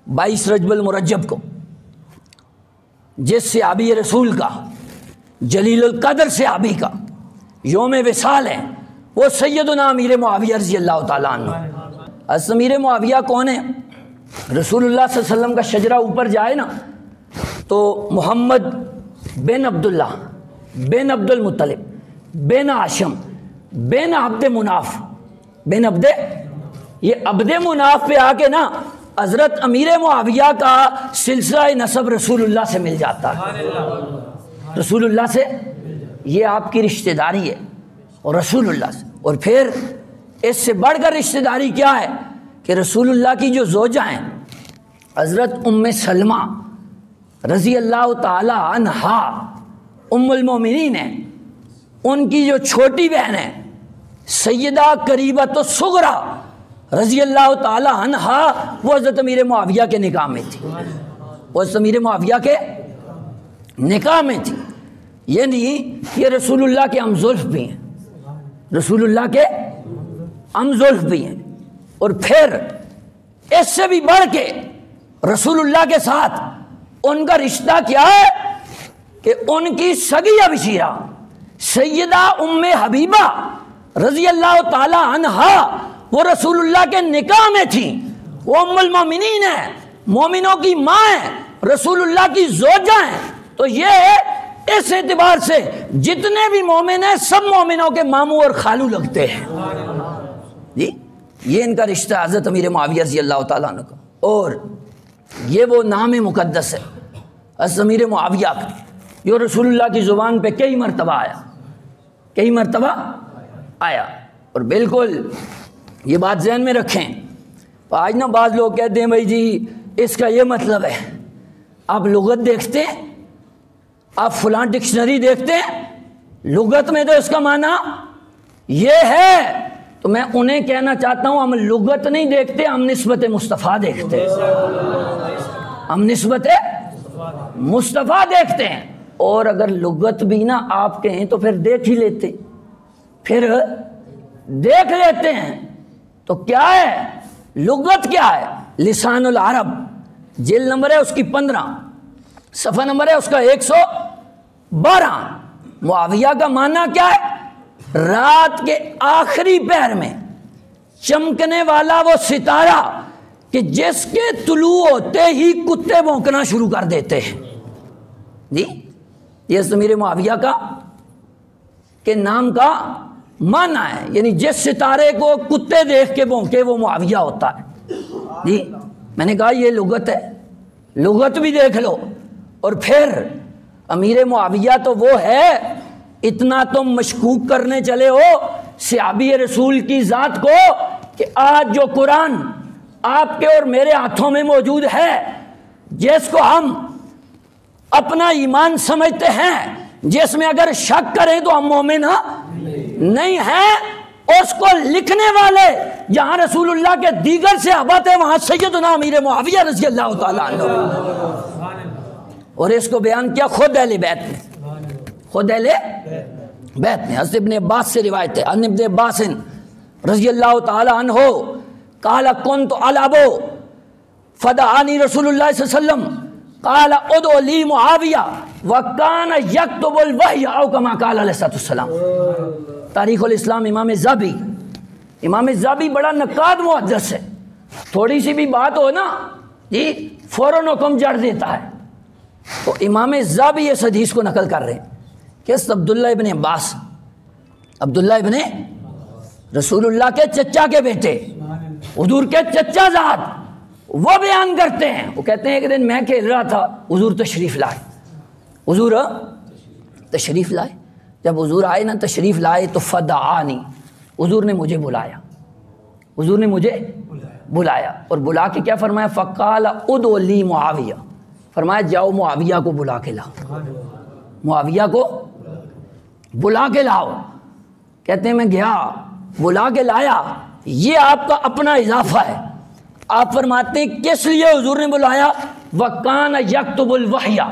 22 رجب المرجب کو جس صحابی رسول کا جلیل القدر صحابی کا یوم وصال ہے وہ سیدنا امیر معاویہ رضی اللہ تعالیٰ عنہ۔ حضرت امیر معاویہ کون ہے؟ رسول اللہ صلی اللہ علیہ وسلم کا شجرہ اوپر جائے نا تو محمد بن عبداللہ بن عبد المطلب بن ہاشم بن عبد مناف بن عبد، یہ عبد مناف پہ آ کے نا حضرت امیر معاویہ کا سلسلہ نسب رسول اللہ سے مل جاتا ہے، رسول اللہ سے، یہ آپ کی رشتہ داری ہے اور رسول اللہ سے۔ اور پھر اس سے بڑھ کر رشتہ داری کیا ہے کہ رسول اللہ کی جو زوجہ ہیں حضرت ام سلمہ رضی اللہ تعالی عنہا ام المومنین ہیں، ان کی جو چھوٹی بہن ہے سیدہ قریبۃ الصغریٰ رضی اللہ تعالی عنہا وہ حضرت امیر معاویہ کے نکاح میں تھی، وہ حضرت امیر معاویہ کے نکاح میں تھی، یعنی یہ رسول اللہ کے ہم زلف بھی ہیں، رسول اللہ کے ہم زلف بھی ہیں۔ اور پھر اس سے بھی بڑھ کے رسول اللہ کے ساتھ ان کا رشتہ کیا ہے کہ ان کی سگی ابشیرہ سیدہ ام حبیبہ رضی اللہ تعالی عنہا وہ رسول اللہ کے نکاح میں تھیں، وہ ام المومنین ہیں، مومنوں کی ماں ہیں، رسول اللہ کی زوجہ ہیں۔ تو یہ اس اعتبار سے جتنے بھی مومن ہیں سب مومنوں کے ماموں اور خالو لگتے ہیں جی، یہ ان کا رشتہ حضرت امیر معاویہ رضی اللہ تعالیٰ عنہ کا۔ اور یہ وہ نام مقدس ہے حضرت امیر معاویہ کا جو رسول اللہ کی زبان پہ کئی مرتبہ آیا، کئی مرتبہ آیا۔ اور بالکل یہ بات ذہن میں رکھیں، آج نا بعض لوگ کہتے ہیں بھائی جی اس کا یہ مطلب ہے، آپ لغت دیکھتے ہیں، آپ فلاں ڈکشنری دیکھتے ہیں، لغت میں تو اس کا معنی یہ ہے، تو میں انہیں کہنا چاہتا ہوں ہم لغت نہیں دیکھتے، ہم نسبت مصطفیٰ دیکھتے ہیں، ہم نسبت مصطفیٰ دیکھتے ہیں۔ اور اگر لغت بھی نہ آپ کہیں تو پھر دیکھ ہی لیتے، پھر دیکھ لیتے ہیں۔ تو کیا ہے لغت؟ کیا ہے؟ لسان العرب، جلد نمبر ہے اس کی 15، صفحہ نمبر ہے اس کا 112۔ معاویہ کا معنی کیا ہے؟ رات کے آخری پہر میں چمکنے والا وہ ستارہ کہ جس کے طلوع ہوتے ہی کتے بھونکنا شروع کر دیتے ہیں جی، یہ امیر معاویہ کا کے نام کا معنی ہے، یعنی جس ستارے کو کتے دیکھ کے بھونکے وہ معاویہ ہوتا ہے جی۔ میں نے کہا یہ لغت ہے، لغت بھی دیکھ لو۔ اور پھر امیر معاویہ تو وہ ہے، اتنا تم مشکوک کرنے چلے ہو صحابی رسول کی ذات کو کہ آج جو قرآن آپ کے اور میرے ہاتھوں میں موجود ہے، جس کو ہم اپنا ایمان سمجھتے ہیں، جس میں اگر شک کریں تو ہم مومن نہیں ہیں، اس کو لکھنے والے جہاں رسول اللہ کے دیگر صحابہ تھے وہاں سیدنا امیر معاویہ رضی اللہ تعالیٰ عنہ، اور اس کو بیان کیا خود اہل بیت نے، خود اہل بیت نے۔ حضرت ابن عباس سے روایت ہے، ان ابن عباس رضی اللہ تعالی عنہ قال كنت العب فدعاني رسول اللہ صلی اللہ علیہ وسلم قال ادعو لي معاویہ وكان يكتب الوحي او كما قال علیہ السلام۔ تاریخ الاسلام امام زابی، امام زابی بڑا نقاد محدث ہے، تھوڑی سی بھی بات ہو نا جی فوراً حکم جڑ دیتا ہے۔ تو امام زابی اس حدیث کو نقل کر رہے ہیں کہ عبداللہ ابن عباس، عبداللہ ابن رسول اللہ کے چچا کے بیٹے، حضور کے چچا زاد، وہ بیان کرتے ہیں، وہ کہتے ہیں ایک دن میں کھیل رہا تھا، حضور تشریف لائے، حضور تشریف لائے، جب حضور آئے نا تشریف لائے تو فدعانی، حضور نے مجھے بلایا، حضور نے مجھے بلایا، اور بلا کے کیا فرمایا؟ فقال ادعو لی معاویہ، فرمایا جاؤ معاویہ کو بلا کے لاؤ، معاویہ کو بلا کے لاؤ۔ کہتے ہیں میں گیا، بلا کے لایا، یہ آپ کا اپنا اضافہ ہے۔ آپ فرماتے ہیں کس لیے حضور نے بلایا؟ وَكَانَ يَكْتُبُ الْوَحْيَ،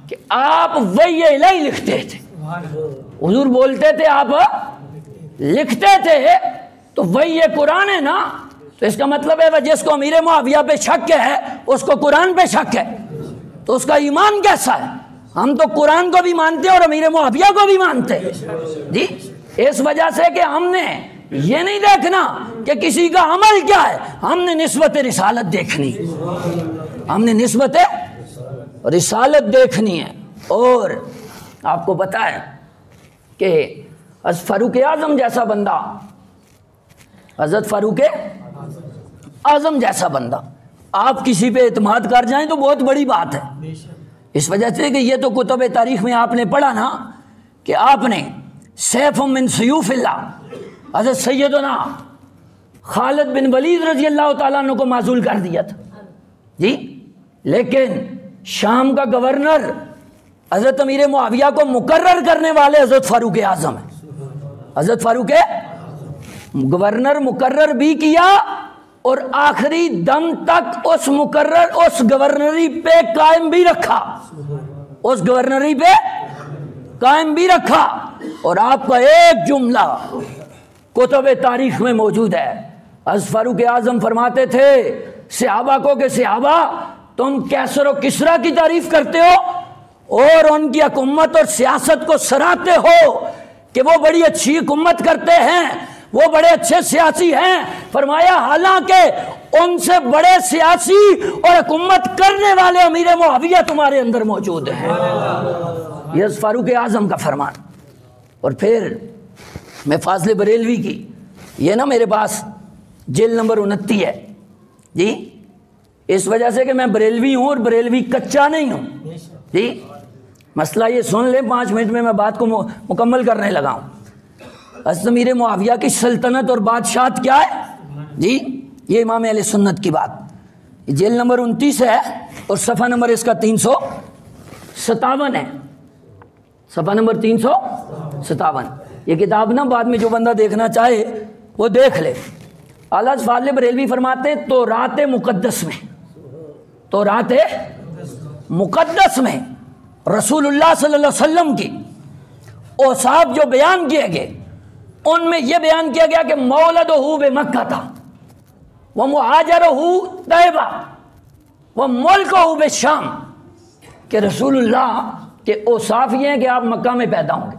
کہ آپ وحی الہی لکھتے تھے، حضور بولتے تھے آپ لکھتے تھے، تو وحی قرآن ہے نا، تو اس کا مطلب ہے وہ جس کو امیر معاویہ پہ شک ہے اس کو قرآن پہ شک ہے، تو اس کا ایمان کیسا ہے؟ ہم تو قرآن کو بھی مانتے ہیں اور امیر معاویہ کو بھی مانتے ہیں جی، اس وجہ سے کہ ہم نے یہ نہیں دیکھنا کہ کسی کا عمل کیا ہے، ہم نے نسبت رسالت دیکھنی، ہم نے نسبت رسالت دیکھنی ہے۔ اور آپ کو پتا ہے کہ فاروق اعظم جیسا بندہ، حضرت فاروق اعظم جیسا بندہ، آپ کسی پہ اعتماد کر جائیں تو بہت بڑی بات ہے، اس وجہ سے کہ یہ تو کتب تاریخ میں آپ نے پڑھا نا کہ آپ نے سیف من سیوف اللہ حضرت سیدنا خالد بن ولید رضی اللہ تعالیٰ عنہ کو معزول کر دیا تھا جی، لیکن شام کا گورنر حضرت امیر معاویہ کو مقرر کرنے والے حضرت فاروق اعظم ہیں۔ حضرت فاروق گورنر مقرر بھی کیا اور آخری دم تک اس گورنری پہ قائم بھی رکھا، اس گورنری پہ قائم بھی رکھا۔ اور آپ کا ایک جملہ کتب تاریخ میں موجود ہے، حضرت فاروق اعظم فرماتے تھے صحابہ کو کہ صحابہ تم کیسر و کسریٰ کی تعریف کرتے ہو اور ان کی حکومت اور سیاست کو سراہتے ہو کہ وہ بڑی اچھی حکومت کرتے ہیں، وہ بڑے اچھے سیاسی ہیں، فرمایا حالانکہ ان سے بڑے سیاسی اور حکومت کرنے والے امیر معاویہ تمہارے اندر موجود ہیں۔ یہ فاروق اعظم کا فرمان۔ اور پھر میں فاضل بریلوی کی، یہ نا میرے پاس جلد نمبر 29 ہے جی، اس وجہ سے کہ میں بریلوی ہوں اور بریلوی کچا نہیں ہوں جی، مسئلہ یہ سن لیں 5 منٹ میں بات کو مکمل کرنے لگا ہوں۔ حضرت امیر معاویہ کی سلطنت اور بادشاہت کیا ہے جی، یہ امام اہل سنت کی بات، جلد نمبر 29 ہے اور صفحہ نمبر اس کا 357 ہے، صفحہ نمبر 357۔ یہ کتاب نا بعد میں جو بندہ دیکھنا چاہے وہ دیکھ لے۔ اعلیٰ فاضل بریلوی فرماتے ہیں تورات مقدس میں، تورات مقدس میں رسول اللہ صلی اللہ علیہ وسلم کی اوصاف جو بیان کیے گئے، ان میں یہ بیان کیا گیا کہ مولدہ بمکہ تھا ومہاجرہ طیبہ وملکہ بالشام، کہ رسول اللہ کے اوصاف یہ ہیں کہ آپ مکہ میں پیدا ہوں گے،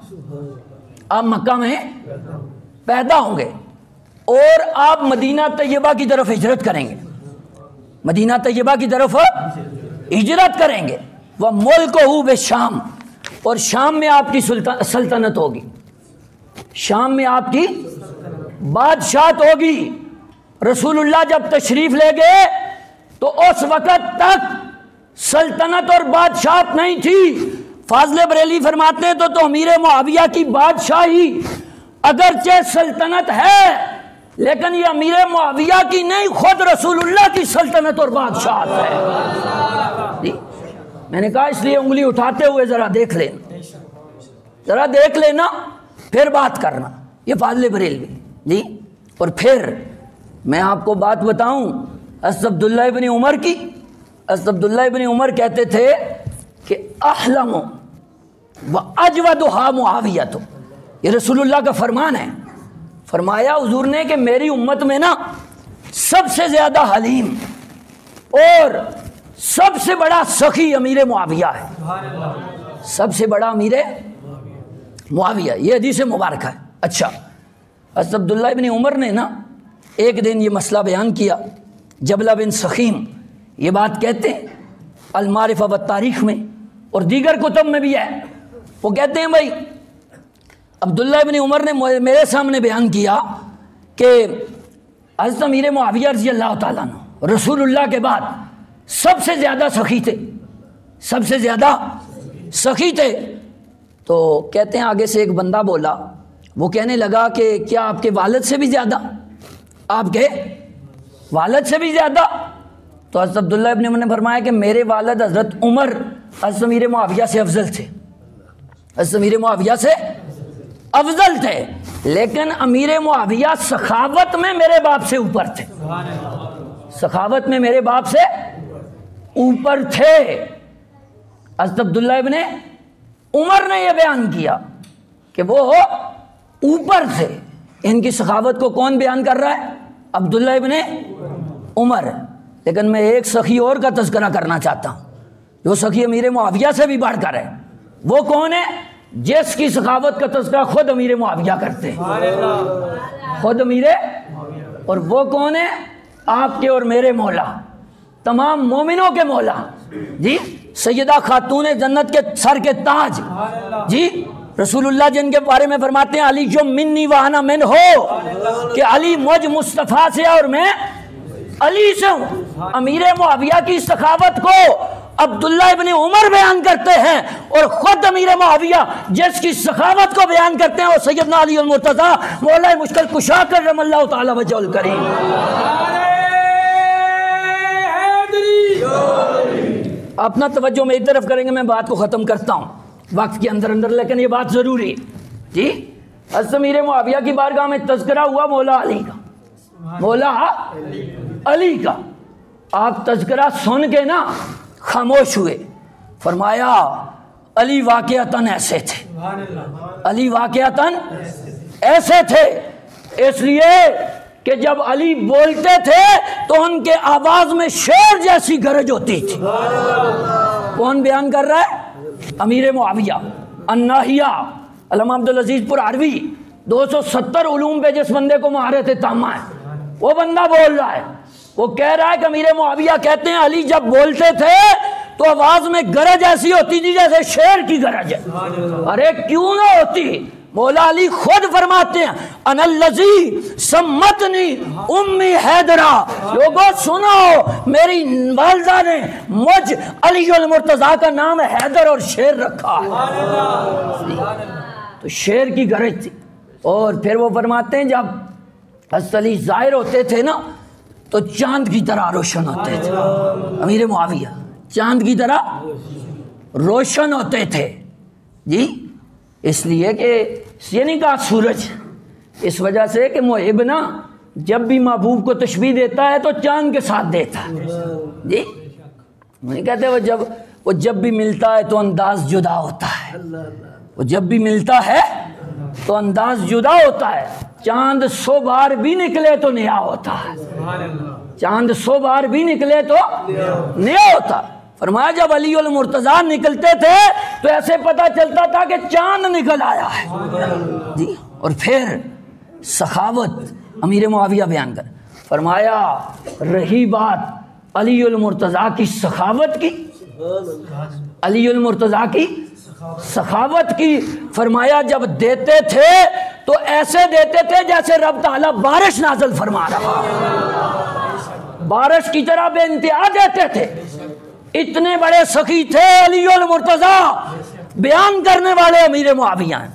آپ مکہ میں پیدا ہوں گے اور آپ مدینہ طیبہ کی طرف ہجرت کریں گے، مدینہ طیبہ کی طرف ہجرت کریں گے، وہ ملکہ بالشام، اور شام میں آپ کی سلطنت ہوگی، شام میں آپ کی بادشاہت ہوگی۔ رسول اللہ جب تشریف لے گئے تو اس وقت تک سلطنت اور بادشاہت نہیں تھی۔ فاضل بریلی فرماتے ہیں تو امیر معاویہ کی بادشاہی اگرچہ سلطنت ہے لیکن یہ امیر معاویہ کی نہیں، خود رسول اللہ کی سلطنت اور بادشاہت ہے۔ میں نے کہا اس لیے انگلی اٹھاتے ہوئے ذرا دیکھ لینا، ذرا دیکھ لینا پھر بات کرنا، یہ فاضل بریلوی جی۔ اور پھر میں آپ کو بات بتاؤں حضرت عبداللہ ابن عمر کی۔ حضرت عبداللہ ابن عمر کہتے تھے کہ احلم و اجودھا معاویہ، تو یہ رسول اللہ کا فرمان ہے، فرمایا حضور نے کہ میری امت میں نا سب سے زیادہ حلیم اور سب سے بڑا سخی امیر معاویہ ہے، سب سے بڑا امیر معاویہ، یہ حدیث مبارکہ ہے۔ اچھا، حضرت عبداللہ ابن عمر نے نا ایک دن یہ مسئلہ بیان کیا، جبلہ بن سخیم یہ بات کہتے ہیں المعرفہ والتاریخ میں اور دیگر کتب میں بھی ہے، وہ کہتے ہیں بھائی عبداللہ ابن عمر نے میرے سامنے بیان کیا کہ حضرت امیر معاویہ رضی اللہ تعالیٰ عنہ رسول اللہ کے بعد سب سے زیادہ سخی تھے، سب سے زیادہ سخی تھے۔ تو کہتے ہیں آگے سے ایک بندہ بولا، وہ کہنے لگا کہ کیا آپ کے والد سے بھی زیادہ، آپ کے والد سے بھی زیادہ؟ تو حضرت عبداللہ ابن عمر نے فرمایا کہ میرے والد حضرت عمر حضرت امیر معاویہ سے افضل تھے، حضرت امیر معاویہ سے افضل تھے، لیکن امیر معاویہ سخاوت میں میرے باپ سے اوپر تھے، سخاوت میں میرے باپ سے اوپر تھے۔ حضرت عبداللہ ابن عمر نے یہ بیان کیا کہ وہ اوپر تھے۔ ان کی سخاوت کو کون بیان کر رہا ہے؟ عبداللہ ابن عمر. لیکن میں ایک سخی اور کا تذکرہ کرنا چاہتا ہوں جو سخی امیر معاویہ سے بھی بڑھ کر ہے. وہ کون ہے؟ جس کی سخاوت کا تذکرہ خود امیر معاویہ کرتے ہیں، خود امیر. اور وہ کون ہے؟ آپ کے اور میرے مولا، تمام مومنوں کے مولا جی، سیدہ خاتون جنت کے سر کے تاج جی، رسول اللہ جن کے بارے میں فرماتے ہیں علی جو منی وانا من ہو، کہ علی مجھ مصطفیٰ سے اور میں علی سے ہوں. امیر معاویہ کی سخاوت کو عبداللہ ابن عمر بیان کرتے ہیں، اور خود امیر معاویہ جس کی سخاوت کو بیان کرتے ہیں وہ سیدنا علی المرتضیٰ مولا مشکل کشا کرم اللہ تعالی وجہ الکریم. اپنا توجہ میری طرف کریں گے، میں بات کو ختم کرتا ہوں وقت کے اندر اندر، لیکن یہ بات ضروری ہے جی. حضرت امیر معاویہ کی بارگاہ میں تذکرہ ہوا مولا علی کا، مولا علی کا. آپ تذکرہ سن کے نا خاموش ہوئے. فرمایا علی واقعتاً ایسے تھے، علی واقعتاً ایسے تھے، اس لیے کہ جب علی بولتے تھے تو ان کے آواز میں شیر جیسی گرج ہوتی تھی. کون بیان کر رہا ہے؟ امیر معاویہ. الناہیہ علامہ عبدالعزیز پرعروی 270 علوم پہ جس بندے کو مہارت تامہ ہے، وہ بندہ بول رہا ہے. وہ کہہ رہا ہے کہ امیر معاویہ کہتے ہیں علی جب بولتے تھے تو آواز میں گرج ایسی ہوتی تھی جیسے شیر کی گرج ہے. ارے کیوں نہ ہوتی؟ مولا علی خود فرماتے ہیں انا الذی سمتنی امی حیدرہ، لوگوں سنو میری والدہ نے مجھ علی المرتضیٰ کا نام حیدر اور شیر رکھا ہے. تو شیر کی گرج تھی. اور پھر وہ فرماتے ہیں جب حضرت علی ظاہر ہوتے تھے نا تو چاند کی طرح روشن ہوتے تھے. امیر معاویہ چاند کی طرح روشن ہوتے تھے جی. اس لیے کہ یہ نہیں کہا سورج، اس وجہ سے کہ محب نا جب بھی محبوب کو تشبیہ دیتا ہے تو چاند کے ساتھ دیتا ہے جی. نہیں کہتے وہ جب بھی ملتا ہے تو انداز جدا ہوتا ہے، وہ جب بھی ملتا ہے تو انداز جدا ہوتا ہے. چاند 100 بار بھی نکلے تو نیا ہوتا ہے، چاند 100 بار بھی نکلے تو نیا ہوتا. فرمایا جب علی المرتضیٰ نکلتے تھے تو ایسے پتہ چلتا تھا کہ چاند نکل آیا ہے جی. اور پھر سخاوت امیر معاویہ بیان کر فرمایا رہی بات علی المرتضیٰ کی سخاوت کی، علی المرتضیٰ کی سخاوت کی، فرمایا جب دیتے تھے تو ایسے دیتے تھے جیسے رب تعالیٰ بارش نازل فرما رہا، بارش کی طرح بے انتہا دیتے تھے. اتنے بڑے سخی تھے علی المرتضیٰ، بیان کرنے والے امیر معاویہ ہیں.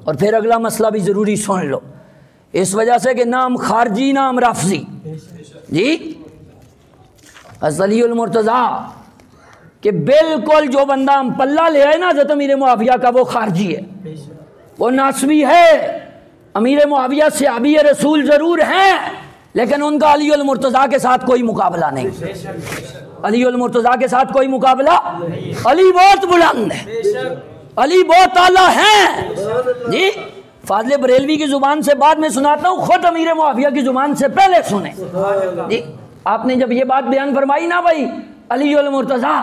اور پھر اگلا مسئلہ بھی ضروری سن لو، اس وجہ سے کہ نام خارجی نام رفضی جی. حضرت علی المرتضیٰ کہ بالکل جو بندہ ہم پلہ لے آئے نا حضرت امیر معاویہ کا وہ خارجی ہے، وہ ناسبی ہے. امیر معاویہ صحابی رسول ضرور ہیں لیکن ان کا علی المرتضیٰ کے ساتھ کوئی مقابلہ نہیں، علی المرتضیٰ کے ساتھ کوئی مقابلہ. علی بہت بلند ہے، علی بہت اعلیٰ ہیں جی. فاضل بریلوی کی زبان سے بعد میں سناتا ہوں، خود امیر معاویہ کی زبان سے پہلے سنیں جی. آپ نے جب یہ بات بیان فرمائی نا بھائی علی المرتضیٰ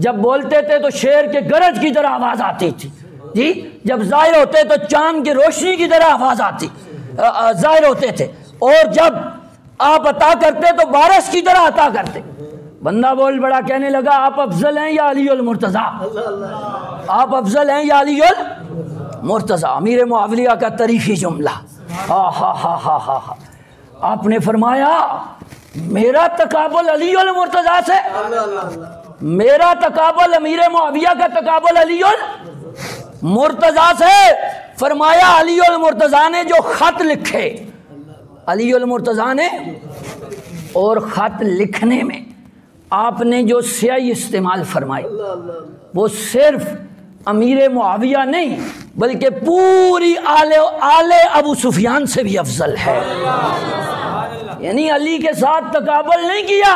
جب بولتے تھے تو شیر کے گرج کی طرح آواز آتی تھی جی، جب ظاہر ہوتے تو چاند کی روشنی کی طرح آواز آتی ظاہر ہوتے تھے، اور جب آپ عطا کرتے تو بارش کی طرح عطا کرتے. بندہ بول بڑا کہنے لگا آپ افضل ہیں یا علی المرتضیٰ، آپ افضل ہیں یا علی المرتضیٰ. امیر معاویہ کا تاریخی جملہ، ہاں ہاں ہاں ہاں ہاں ہاں. آپ نے فرمایا میرا تقابل علی المرتضیٰ سے، میرا تقابل امیر معاویہ کا تقابل علی المرتضیٰ سے. فرمایا علی المرتضیٰ نے جو خط لکھے، علی المرتضیٰ نے، اور خط لکھنے میں آپ نے جو سیاہی استعمال فرمائی وہ صرف امیر معاویہ نہیں بلکہ پوری آل ابو سفیان سے بھی افضل ہے. یعنی علی کے ساتھ تقابل نہیں کیا،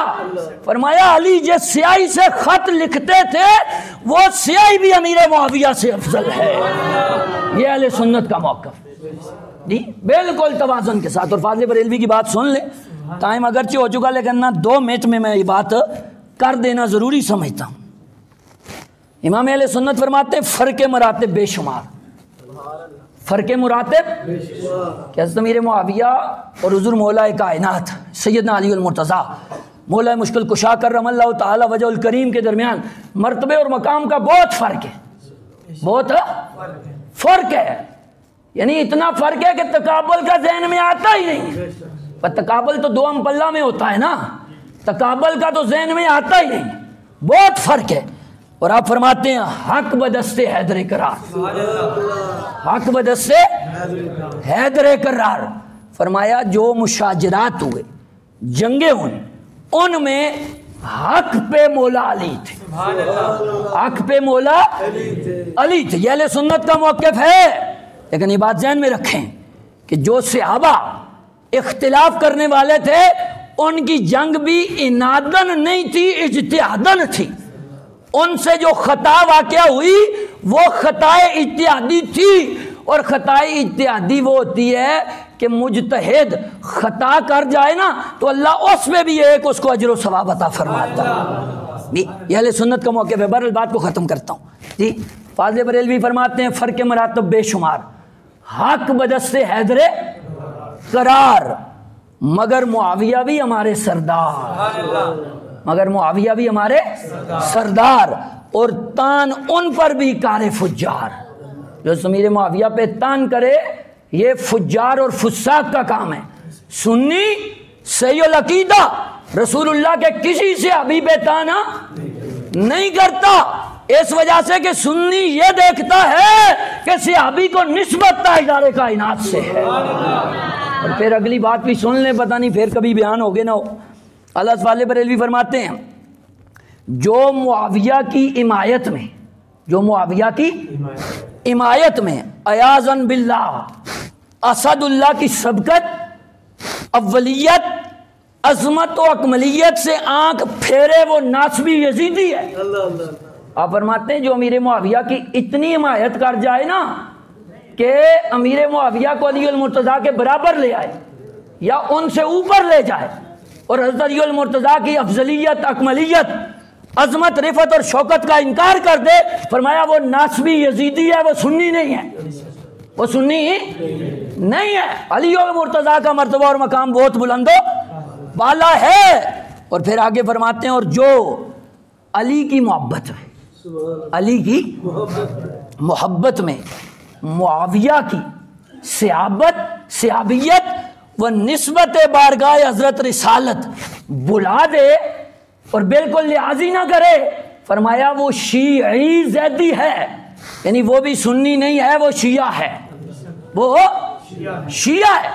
فرمایا علی جس سیاہی سے خط لکھتے تھے وہ سیاہی بھی امیر معاویہ سے افضل ہے. یہ اہل سنت کا موقف. جی بالکل توازن کے ساتھ. اور فاضل بریلوی کی بات سن لیں, ٹائم اگرچہ ہو چکا لیکن نا 2 منٹ میں یہ بات کر دینا ضروری سمجھتا ہوں. امام اہل سنت فرماتے ہیں فرق مراتب بے شمار, فرق مراتب کہ حضرت امیر معاویہ اور حضور مولا کائنات سیدنا علی المرتضیٰ مولا مشکل کشا کرم اللہ تعالی وجہ الکریم کے درمیان مرتبے اور مقام کا بہت فرق ہے, بہت فرق ہے. یعنی اتنا فرق ہے کہ تقابل کا ذہن میں آتا ہی نہیں. پر تقابل تو 2 پلہ میں ہوتا ہے نا, تقابل کا تو ذہن میں آتا ہی نہیں, بہت فرق ہے. اور آپ فرماتے ہیں حق بدست حیدر قرار, حق بدست حیدر قرار. فرمایا جو مشاجرات ہوئے, جنگیں ہوئیں, ان میں حق پہ مولا علی تھے, حق پہ مولا علی تھے. یہ اہل سنت کا موقف ہے. لیکن یہ بات ذہن میں رکھیں کہ جو صحابہ اختلاف کرنے والے تھے ان کی جنگ بھی انادن نہیں تھی, اجتہادن تھی. ان سے جو خطا واقع ہوئی وہ خطا اجتہادی تھی. اور خطا اجتہادی وہ ہوتی ہے کہ مجتہد خطا کر جائے نا تو اللہ اس میں بھی ایک اس کو اجر و ثواب عطا فرماتا ہے. یہ اہل سنت کا موقف ہے. بہرحال بات کو ختم کرتا ہوں. جی فاضل بریلوی فرماتے ہیں فرق مراتب بے شمار, حق بدست حیدر قرار, مگر معاویہ بھی ہمارے سردار, مگر معاویہ بھی ہمارے سردار. اور تان ان پر بھی کار فجار, جو امیر معاویہ پہ تان کرے یہ فجار اور فساق کا کام ہے. سنی صحیح العقیدہ رسول اللہ کے کسی سے ابھی پہ تانا نہیں کرتا, اس وجہ سے کہ سنی یہ دیکھتا ہے کہ صحابی کو نسبت تاجدار کائنات سے ہے. اور پھر اگلی بات بھی سن لیں, پتہ نہیں پھر کبھی بیان ہوگے نہ ہو. اللہ فاضل بریلوی فرماتے ہیں جو معاویہ کی حمایت میں, جو معاویہ کی حمایت میں عیاذاً باللہ اسد اللہ کی سبقت, اولیت, عظمت و اکملیت سے آنکھ پھیرے وہ ناسبی یزیدی ہے. آپ فرماتے ہیں جو امیر معاویہ کی اتنی حمایت کر جائے نا کہ امیر معاویہ کو علی المرتضیٰ کے برابر لے آئے یا ان سے اوپر لے جائے, اور حضرت علی المرتضیٰ کی افضلیت, اکملیت, عظمت, رفعت اور شوکت کا انکار کر دے, فرمایا وہ ناسبی یزیدی ہے, وہ سنی نہیں ہے, وہ سنی نہیں ہے. علی المرتضیٰ کا مرتبہ اور مقام بہت بلند و بالا ہے. اور پھر آگے فرماتے ہیں اور جو علی کی محبت میں, علی کی محبت میں معاویہ کی صحابیت و نسبت بارگاہ حضرت رسالت بلا دے اور بالکل لحاظی نہ کرے, فرمایا وہ شیعی زیدی ہے. یعنی وہ بھی سنی نہیں ہے, وہ شیعہ ہے, وہ شیعہ ہے.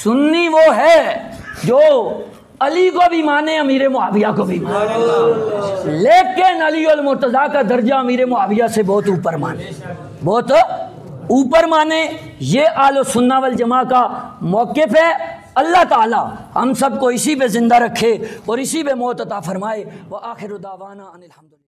سنی وہ ہے جو علی کو بھی مانے, امیر معاویہ کو بھی مانے, لیکن علی المرتضیٰ کا درجہ امیر معاویہ سے بہت اوپر مانے, بہت اوپر مانے. یہ اہل سنہ والجماعہ کا موقف ہے. اللہ تعالی ہم سب کو اسی پہ زندہ رکھے اور اسی پہ موت عطا فرمائے. وآخر دعوانا ان الحمدللہ.